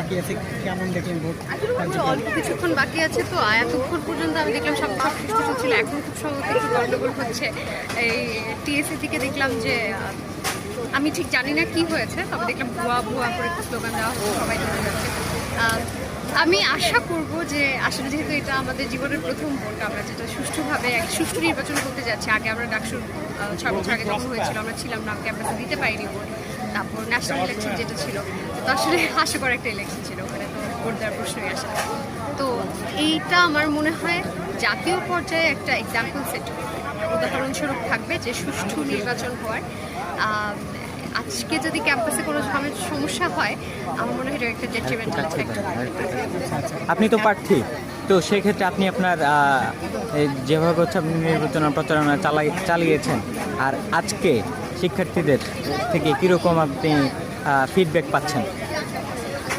বাকি আছে, কেমন দেখলেন ভোট? অল্প কিছুক্ষণ বাকি আছে, তো এতক্ষণ পর্যন্ত আমি দেখলাম সব সুষ্ঠু চলছিল। এখন খুব সম্ভবত একটু গন্ডগোল হচ্ছে। এই টিএসসি থেকে দেখলাম যে আমি ঠিক জানি না কি হয়েছে, তবে দেখলাম ভুয়া ভুয়া করে স্লোগান দেওয়া হচ্ছে, সবাই চলে যাচ্ছে। আমি আশা করব যে আসলে যেহেতু এটা আমাদের জীবনের প্রথম ভোট, আমরা যেটা সুষ্ঠুভাবে এক সুষ্ঠু নির্বাচন করতে যাচ্ছি। আগে আমরা ডাকসুর 6 বছর আগে যখন হয়েছিল আমরা ছিলাম না, ক্যাম্পাসে দিতে পারিনি ভোট। তারপর ন্যাশনাল ইলেকশন যেটা ছিল, তো আসলে হাস্য করা একটা ইলেকশন ছিল, ওখানে তো ভোট দেওয়ার প্রশ্নই আসে না। তো এইটা আমার মনে হয় জাতীয় পর্যায়ে একটা এক্সাম্পল সেট করবে, উদাহরণস্বরূপ থাকবে যে সুষ্ঠু নির্বাচন হওয়ার। আজকে যদি ক্যাম্পাসে কোনো সমস্যা হয়, আমার মনে হয় এটা একটা ডেট্রিমেন্টাল এফেক্ট হবে। আপনি তো প্রার্থী, তো সেক্ষেত্রে আপনি আপনার যেভাবে হচ্ছে আপনি নির্বাচন প্রচারণা চালিয়েছেন, আর আজকে শিক্ষার্থীদের থেকে কীরকম আপনি ফিডব্যাক পাচ্ছেন?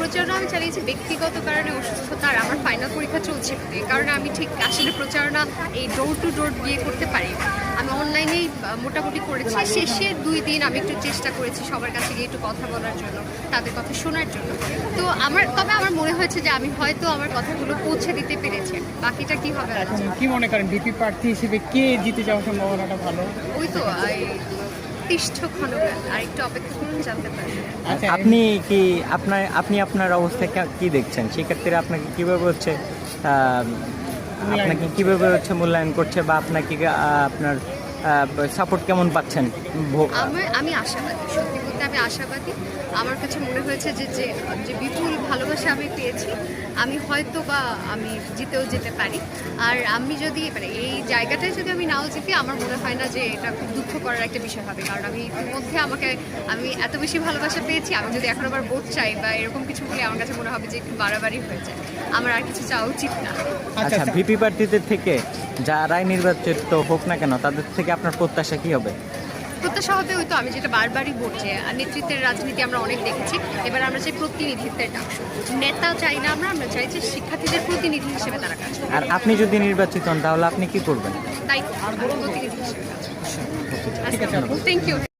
প্রচারণা আমি চালিয়েছি ব্যক্তিগত কারণে, অসুস্থতা, আর আমার ফাইনাল পরীক্ষা চলছে। এই কারণে আমি ঠিক আসলে প্রচারণা এই ডোর টু ডোর বিয়ে করতে পারি। আমি অনলাইনেই মোটামুটি করেছি। শেষে 2 দিন আমি একটু চেষ্টা করেছি সবার কাছে গিয়ে একটু কথা বলার জন্য, তাদের কথা শোনার জন্য। তো আমার মনে হয়েছে যে আমি হয়তো আমার কথাগুলো পৌঁছে দিতে পেরেছি। বাকিটা কি হবে কি মনে করেন ভিপি প্রার্থী হিসেবে কে জিতে যাওয়ার সম্ভাবনাটা ভালো? ওই তো তিষ্ঠ ক্ষণকাল, আর একটু অপেক্ষা করুন, জানতে পারবেন। আপনি আপনার অবস্থায় কি দেখছেন? শিক্ষার্থীরা আপনাকে কিভাবে হচ্ছে মূল্যায়ন করছে, বা আপনাকে আপনার সাপোর্ট কেমন পাচ্ছেন? আমি আশাবাদী, সত্যি বলতে আমি আশাবাদী। আমার কাছে মনে হয়েছে যে বিপুল ভালোবাসা আমি পেয়েছি, আমি হয়তো বা আমি জিতেও যেতে পারি। আর আমি যদি এই জায়গাটায় যদি আমি নাও জিতি, আমার মনে হয় না যে এটা খুব দুঃখ করার একটা বিষয় হবে, কারণ আমি ইতিমধ্যে আমি এত বেশি ভালোবাসা পেয়েছি। আমি যদি এখন আবার ভোট চাই বা এরকম কিছু বলে, আমার কাছে মনে হবে যে একটু বাড়াবাড়ি হয়ে যায়। আমার আর কিছু চাওয়া উচিত না। আচ্ছা, ভিপি প্রার্থীদের থেকে যারাই নির্বাচিত হোক না কেন, তাদের থেকে আপনার প্রত্যাশা কি হবে? প্রত্যাশা হবে ওই তো আমি যেটা বারবারই বলছি, নেতৃত্বের রাজনীতি আমরা অনেক দেখেছি। এবার আমরা চাই প্রতিনিধিত্বের ডাকসু। নেতা চাই না, আমরা চাই যে শিক্ষার্থীদের প্রতিনিধি হিসেবে তারা কাজ করে। আর আপনি যদি নির্বাচিত হন, তাহলে আপনি কি করবেন? তাই প্রতিনিধি হিসেবে কাজ করবে। ঠিক আছে, থ্যাংক ইউ।